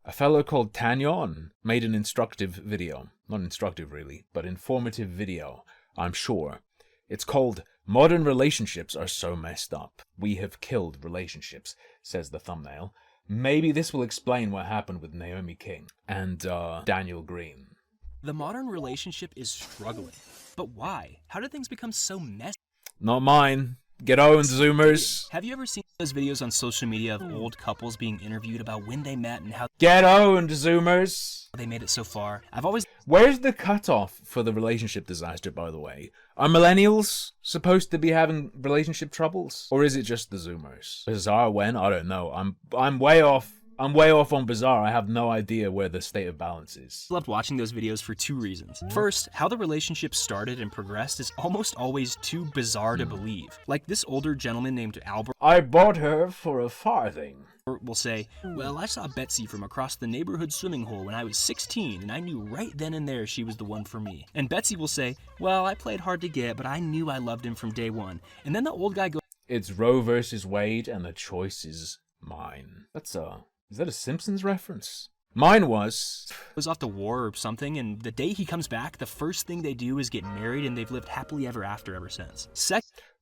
A fellow called Tanyon made an instructive video. Not instructive really, but informative video, I'm sure. It's called Modern Relationships Are So Messed Up. We have killed relationships, says the thumbnail. Maybe this will explain what happened with Naomi King and Daniel Green. The modern relationship is struggling. But why? How did things become so messy? Not mine. Get owned, Zoomers. Have you ever seen those videos on social media of old couples being interviewed about when they met and how Get owned, Zoomers. they made it so far? Where's the cutoff for the relationship disaster, by the way? Are millennials supposed to be having relationship troubles? Or is it just the Zoomers? Bizarre when? I don't know. I'm way off. I'm way off on Bizarre. I have no idea where the state of balance is. I loved watching those videos for two reasons. First, how the relationship started and progressed is almost always too bizarre to believe. Like this older gentleman named Albert. I bought her for a farthing. Will say, well, I saw Betsy from across the neighborhood swimming hole when I was 16, and I knew right then and there she was the one for me. And Betsy will say, well, I played hard to get, but I knew I loved him from day one. And then the old guy goes, it's Roe versus Wade, and the choice is mine. Is that a Simpsons reference? Mine was off to war or something, and the day he comes back, the first thing they do is get married, and they've lived happily ever after since.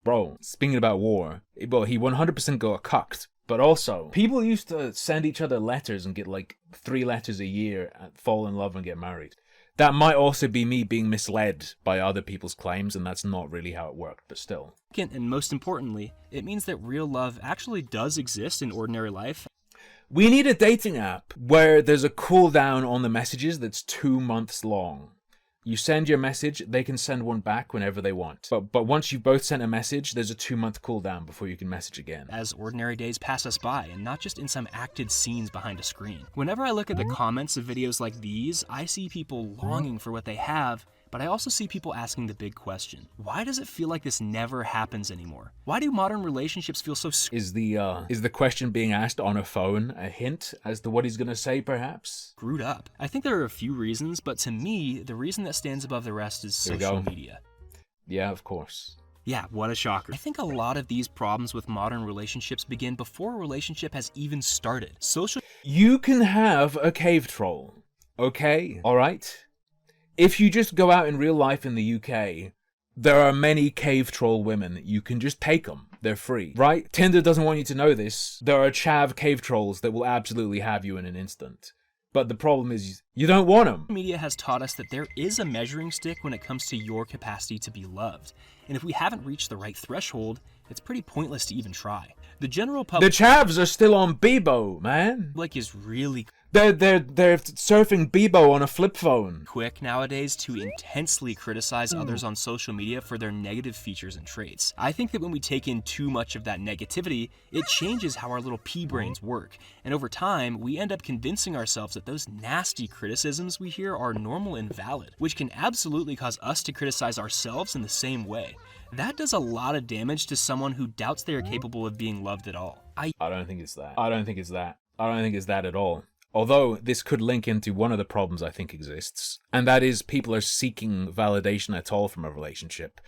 Bro, speaking about war, well, he 100% got cucked. But also, people used to send each other letters and get like 3 letters a year and fall in love and get married. That might also be me being misled by other people's claims, and that's not really how it worked, but still. And most importantly, it means that real love actually does exist in ordinary life. We need a dating app where there's a cooldown on the messages that's 2 months long. You send your message, they can send one back whenever they want. But once you've both sent a message, there's a 2-month cooldown before you can message again. As ordinary days pass us by, and not just in some acted scenes behind a screen. Whenever I look at the comments of videos like these, I see people longing for what they have, but I also see people asking the big question. Why does it feel like this never happens anymore? Why do modern relationships feel so Is the question being asked on a phone a hint as to what he's gonna say, perhaps? Screwed up? I think there are a few reasons, but to me, the reason that stands above the rest is social media. Yeah, of course. Yeah, what a shocker. I think a lot of these problems with modern relationships begin before a relationship has even started. You can have a cave troll, okay? Alright? If you just go out in real life in the UK, there are many cave troll women. You can just take them. They're free, right? Tinder doesn't want you to know this. There are chav cave trolls that will absolutely have you in an instant. But the problem is, you don't want them. Media has taught us that there is a measuring stick when it comes to your capacity to be loved. And if we haven't reached the right threshold, it's pretty pointless to even try. The general public... The chavs are still on Bebo, man. Like is really... They're surfing Bebo on a flip phone. Quick nowadays to intensely criticize others on social media for their negative features and traits. I think that when we take in too much of that negativity, it changes how our little pea brains work. And over time, we end up convincing ourselves that those nasty criticisms we hear are normal and valid, which can absolutely cause us to criticize ourselves in the same way. That does a lot of damage to someone who doubts they are capable of being loved at all. I don't think it's that. I don't think it's that at all. Although this could link into one of the problems I think exists, and that is people are seeking validation at all from a relationship.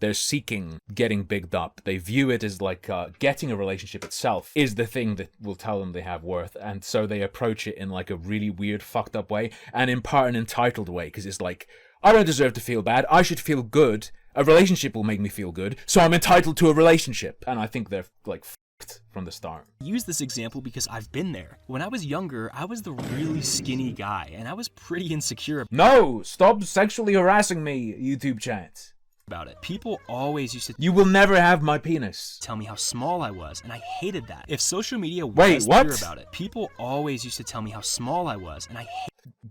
They're seeking getting bigged up. They view it as like getting a relationship itself is the thing that will tell them they have worth, and so they approach it in like a really weird, fucked up way, and in part an entitled way, because it's like, I don't deserve to feel bad, I should feel good, a relationship will make me feel good, so I'm entitled to a relationship. And I think they're like from the start. I use this example because I've been there. When I was younger, I was the really skinny guy, and I was pretty insecure. No! Stop sexually harassing me, YouTube chat. About it. People always used to... You will never have my penis. Tell me how small I was, and I hated that. If social media was clear about it, people always used to tell me how small I was, and I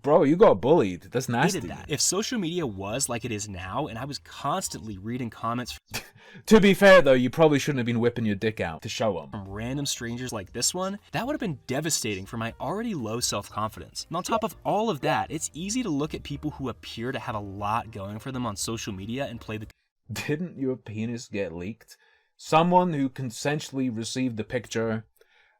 Bro, you got bullied. That's nasty. hated that. If social media was like it is now, and I was constantly reading comments... To be fair, though, you probably shouldn't have been whipping your dick out to show them. From random strangers like this one, that would have been devastating for my already low self-confidence. And on top of all of that, it's easy to look at people who appear to have a lot going for them on social media and play the... Didn't your penis get leaked? Someone who consensually received the picture.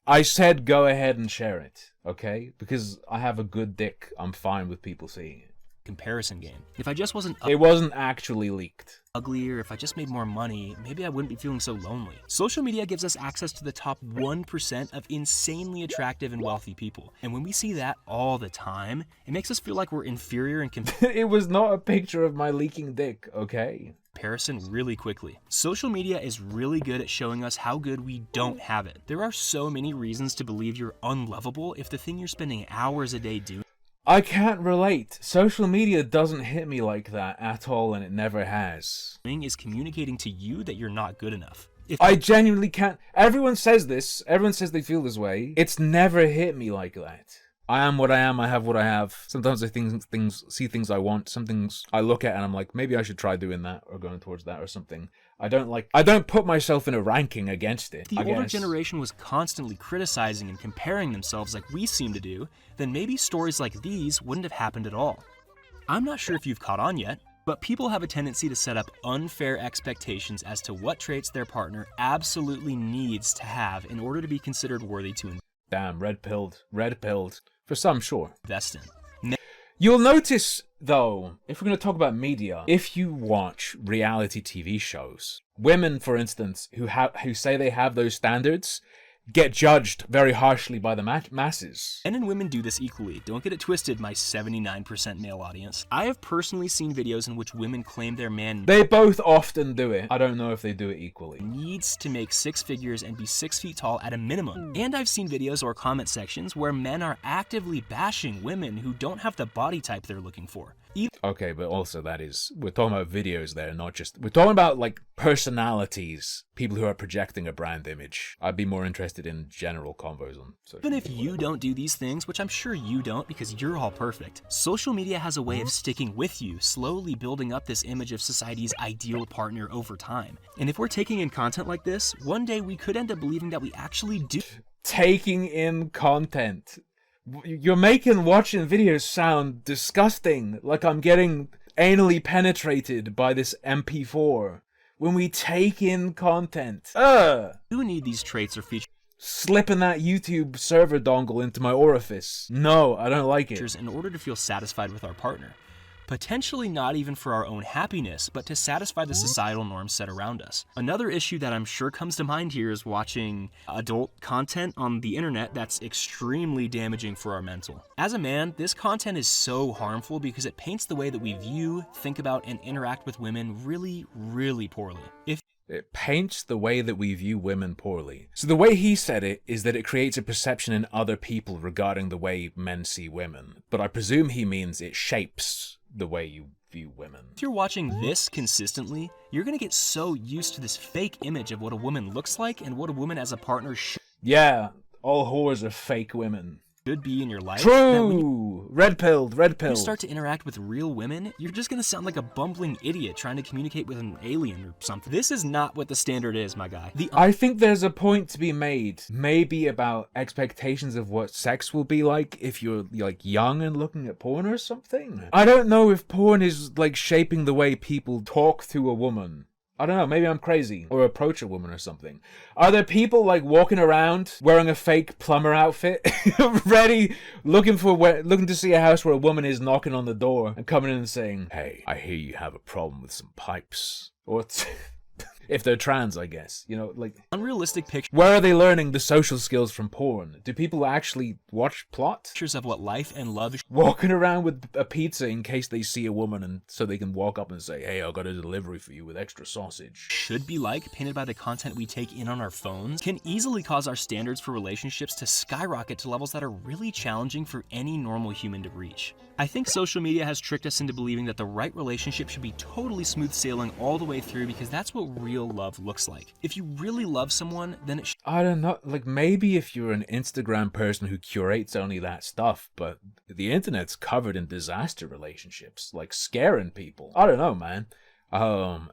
I said go ahead and share it, okay? Because I have a good dick. I'm fine with people seeing it. comparison game. If I just wasn't It wasn't actually leaked. uglier, if I just made more money, maybe I wouldn't be feeling so lonely. Social media gives us access to the top 1% of insanely attractive and wealthy people. And when we see that all the time, it makes us feel like we're inferior in It was not a picture of my leaking dick, okay? comparison really quickly. Social media is really good at showing us how good we don't have it. There are so many reasons to believe you're unlovable if the thing you're spending hours a day doing I can't relate. Social media doesn't hit me like that at all, and it never has. is communicating to you that you're not good enough. I genuinely can't. Everyone says this. Everyone says they feel this way. It's never hit me like that. I am what I am. I have what I have. Sometimes I see things I want. Some things I look at and I'm like, maybe I should try doing that or going towards that or something. I don't put myself in a ranking against it. If the older generation was constantly criticizing and comparing themselves like we seem to do, then maybe stories like these wouldn't have happened at all. I'm not sure if you've caught on yet, but people have a tendency to set up unfair expectations as to what traits their partner absolutely needs to have in order to be considered worthy to Damn, red pilled. For some, sure. invest in. You'll notice, though, if we're going to talk about media, if you watch reality TV shows, women, for instance, who say they have those standards, get judged very harshly by the masses. Men and women do this equally. Don't get it twisted, my 79% male audience. I have personally seen videos in which women claim their man They both often do it. I don't know if they do it equally. needs to make 6 figures and be 6 feet tall at a minimum. And I've seen videos or comment sections where men are actively bashing women who don't have the body type they're looking for. Okay, but also we're talking about videos there, not just, we're talking about like personalities, people who are projecting a brand image. I'd be more interested in general convos on social Even if media. you don't do these things, which I'm sure you don't because you're all perfect, social media has a way of sticking with you, slowly building up this image of society's ideal partner over time. And if we're taking in content like this, one day we could end up believing that we actually do. Taking in content. You're making watching videos sound disgusting, like I'm getting anally penetrated by this MP4. When we take in content. Do need these traits or features Slipping that YouTube server dongle into my orifice. No, I don't like it. in order to feel satisfied with our partner. Potentially not even for our own happiness, but to satisfy the societal norms set around us. Another issue that I'm sure comes to mind here is watching adult content on the internet that's extremely damaging for our mental. As a man, this content is so harmful because it paints the way that we view, think about, and interact with women really, really poorly. It paints the way that we view women poorly. So the way he said it is that it creates a perception in other people regarding the way men see women. But I presume he means it shapes the way you view women. If you're watching this consistently, you're gonna get so used to this fake image of what a woman looks like and what a woman as a partner should Yeah, all whores are fake women. be in your life. That when True! Red pilled. you start to interact with real women, you're just gonna sound like a bumbling idiot trying to communicate with an alien or something. This is not what the standard is, my guy. I think there's a point to be made, maybe about expectations of what sex will be like if you're like young and looking at porn or something. I don't know if porn is like shaping the way people talk to a woman. I don't know, maybe I'm crazy. Or approach a woman or something. Are there people like walking around wearing a fake plumber outfit, ready, looking to see a house where a woman is knocking on the door and coming in and saying, "Hey, I hear you have a problem with some pipes." Or if they're trans, I guess. You know, like, unrealistic where are they learning the social skills from porn? Do people actually watch plot? pictures of what life and love Walking around with a pizza in case they see a woman and so they can walk up and say, "Hey, I got a delivery for you with extra sausage." should be like, painted by the content we take in on our phones, can easily cause our standards for relationships to skyrocket to levels that are really challenging for any normal human to reach. I think social media has tricked us into believing that the right relationship should be totally smooth sailing all the way through because that's what real love looks like. If you really love someone, then it I don't know, like maybe if you're an Instagram person who curates only that stuff, but the internet's covered in disaster relationships, like scaring people. I don't know, man.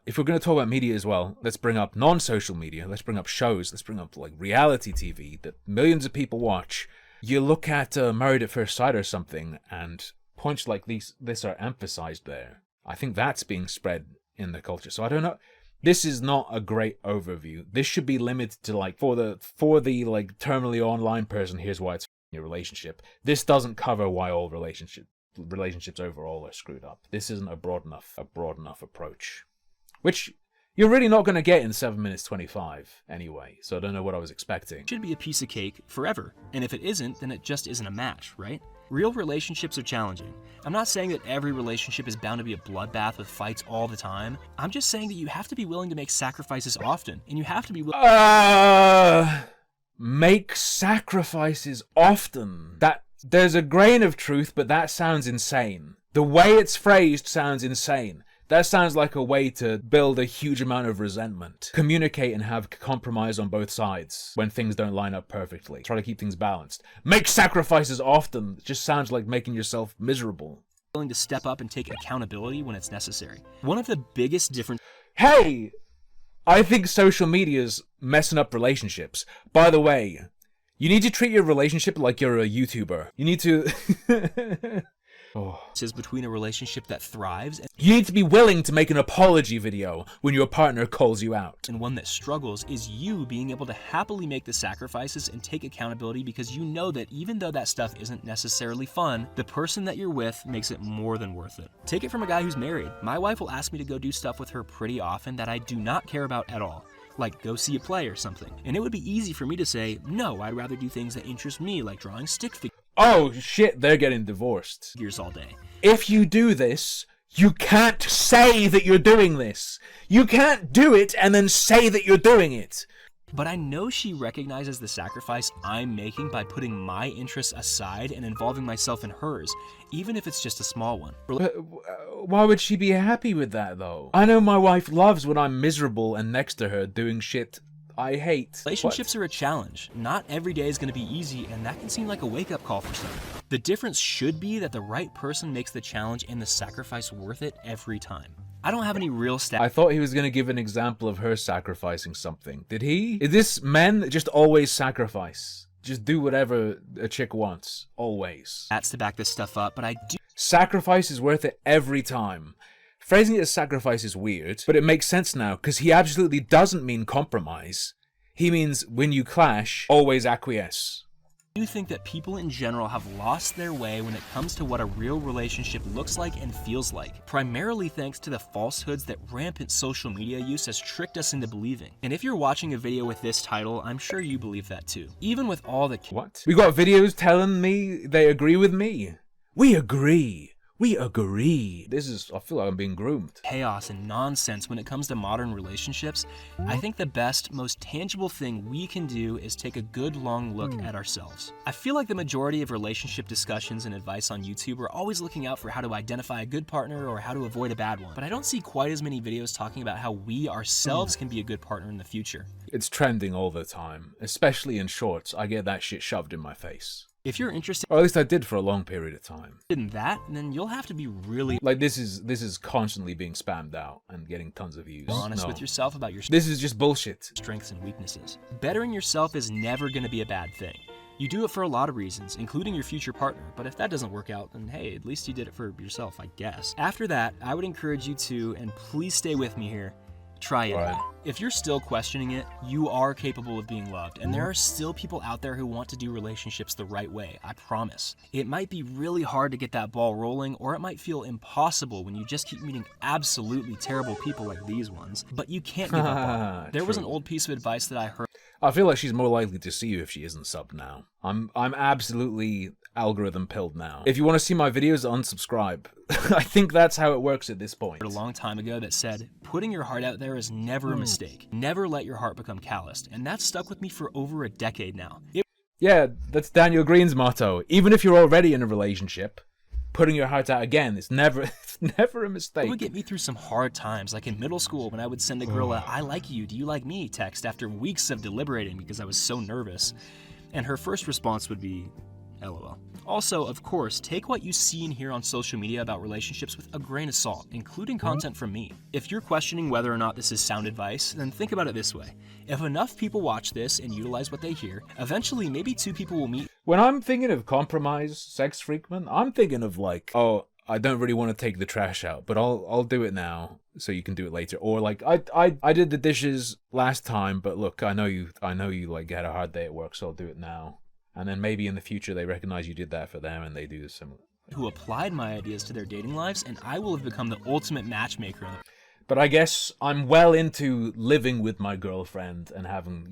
If we're going to talk about media as well, let's bring up non-social media, let's bring up shows, let's bring up like reality TV that millions of people watch. You look at Married at First Sight or something, and points like this are emphasized there. I think that's being spread in the culture. So I don't know. This is not a great overview. This should be limited to like for the like terminally online person. Here's why it's your relationship. This doesn't cover why all relationships relationships overall are screwed up. This isn't a broad enough approach. Which you're really not going to get in 7 minutes 25 anyway, so I don't know what I was expecting. Should be a piece of cake forever. And if it isn't, then it just isn't a match, right? Real relationships are challenging. I'm not saying that every relationship is bound to be a bloodbath with fights all the time. I'm just saying that you have to be willing to make sacrifices often, and you have to be make sacrifices often. That there's a grain of truth, but that sounds insane. The way it's phrased sounds insane. That sounds like a way to build a huge amount of resentment. Communicate and have compromise on both sides when things don't line up perfectly. Try to keep things balanced. Make sacrifices often. It just sounds like making yourself miserable. willing to step up and take accountability when it's necessary. One of the biggest differences... Hey! I think social media's messing up relationships. By the way, you need to treat your relationship like you're a YouTuber. You need to... is between a relationship that thrives you need to be willing to make an apology video when your partner calls you out. and one that struggles is you being able to happily make the sacrifices and take accountability because you know that even though that stuff isn't necessarily fun, the person that you're with makes it more than worth it. Take it from a guy who's married. My wife will ask me to go do stuff with her pretty often that I do not care about at all. Like go see a play or something. And it would be easy for me to say, no, I'd rather do things that interest me, like drawing stick Oh shit, they're getting divorced. figures all day. If you do this, you can't say that you're doing this. You can't do it and then say that you're doing it. But I know she recognizes the sacrifice I'm making by putting my interests aside and involving myself in hers, even if it's just a small one. Why would she be happy with that, though? I know my wife loves when I'm miserable and next to her doing shit I hate. Relationships are a challenge. Not every day is going to be easy, and that can seem like a wake-up call for some. The difference should be that the right person makes the challenge and the sacrifice worth it every time. I don't have any real stats. I thought he was going to give an example of her sacrificing something. Did he? Is this men just always sacrifice? Just do whatever a chick wants. Always. To back this stuff up, but I do. Sacrifice is worth it every time. Phrasing it as sacrifice is weird, but it makes sense now, because he absolutely doesn't mean compromise. He means when you clash, always acquiesce. I do think that people in general have lost their way when it comes to what a real relationship looks like and feels like, primarily thanks to the falsehoods that rampant social media use has tricked us into believing. And if you're watching a video with this title, I'm sure you believe that too. Even with all the... What? We got videos telling me they agree with me. We agree. We agree. I feel like I'm being groomed. Chaos and nonsense when it comes to modern relationships, I think the best, most tangible thing we can do is take a good long look at ourselves. I feel like the majority of relationship discussions and advice on YouTube are always looking out for how to identify a good partner or how to avoid a bad one, but I don't see quite as many videos talking about how we ourselves can be a good partner in the future. It's trending all the time, especially in shorts. I get that shit shoved in my face. If you're interested Or at least I did for a long period of time. in that, then you'll have to be really Like this is constantly being spammed out and getting tons of views. honest with yourself about your This is just bullshit. strengths and weaknesses. Bettering yourself is never going to be a bad thing. You do it for a lot of reasons, including your future partner, but if that doesn't work out, then hey, at least you did it for yourself, I guess. After that, I would encourage you to, and please stay with me here, try it. Right. If you're still questioning it, you are capable of being loved, and there are still people out there who want to do relationships the right way, I promise. It might be really hard to get that ball rolling, or it might feel impossible when you just keep meeting absolutely terrible people like these ones, but you can't give up on it. There was an old piece of advice that I heard. I feel like she's more likely to see you if she isn't subbed now. I'm absolutely algorithm pilled now. If you want to see my videos, unsubscribe. I think that's how it works at this point. A long time ago that said, putting your heart out there is never a mistake. Never let your heart become calloused. And that's stuck with me for over a decade now. Yeah, that's Daniel Green's motto. Even if you're already in a relationship, putting your heart out again is never a mistake. It would get me through some hard times, like in middle school when I would send a girl a "I like you, do you like me?" text after weeks of deliberating because I was so nervous. And her first response would be, LOL. Also, of course, take what you see and hear on social media about relationships with a grain of salt, including content from me. If you're questioning whether or not this is sound advice, then think about it this way. If enough people watch this and utilize what they hear, eventually maybe two people will meet. When I'm thinking of compromise, sex freakman, I'm thinking of like, oh, I don't really want to take the trash out, but I'll do it now so you can do it later. Or like, I did the dishes last time, but look, I know you like had a hard day at work, so I'll do it now. And then maybe in the future they recognize you did that for them and they do the similar. who applied my ideas to their dating lives, and I will have become the ultimate matchmaker. But I guess I'm well into living with my girlfriend and having,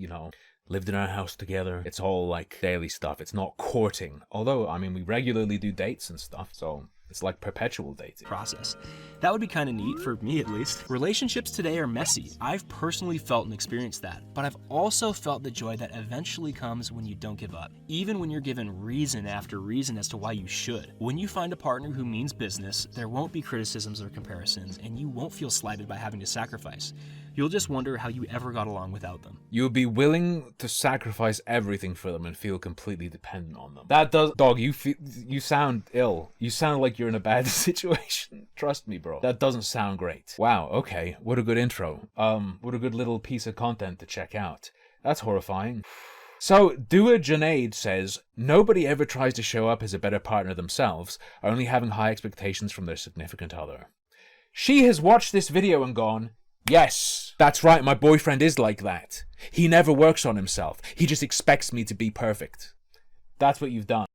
lived in our house together. It's all like daily stuff. It's not courting. Although, I mean, we regularly do dates and stuff, so it's like perpetual dating. Process. That would be kind of neat, for me at least. Relationships today are messy. I've personally felt and experienced that, but I've also felt the joy that eventually comes when you don't give up, even when you're given reason after reason as to why you should. When you find a partner who means business, there won't be criticisms or comparisons, and you won't feel slighted by having to sacrifice. You'll just wonder how you ever got along without them. You'll be willing to sacrifice everything for them and feel completely dependent on them. That does... Dog, you sound ill. You sound like you're in a bad situation. Trust me, bro. That doesn't sound great. Wow, okay. What a good intro. What a good little piece of content to check out. That's horrifying. So, Dua Junaid says, nobody ever tries to show up as a better partner themselves, only having high expectations from their significant other. She has watched this video and gone, yes, that's right, my boyfriend is like that. He never works on himself. He just expects me to be perfect. That's what you've done.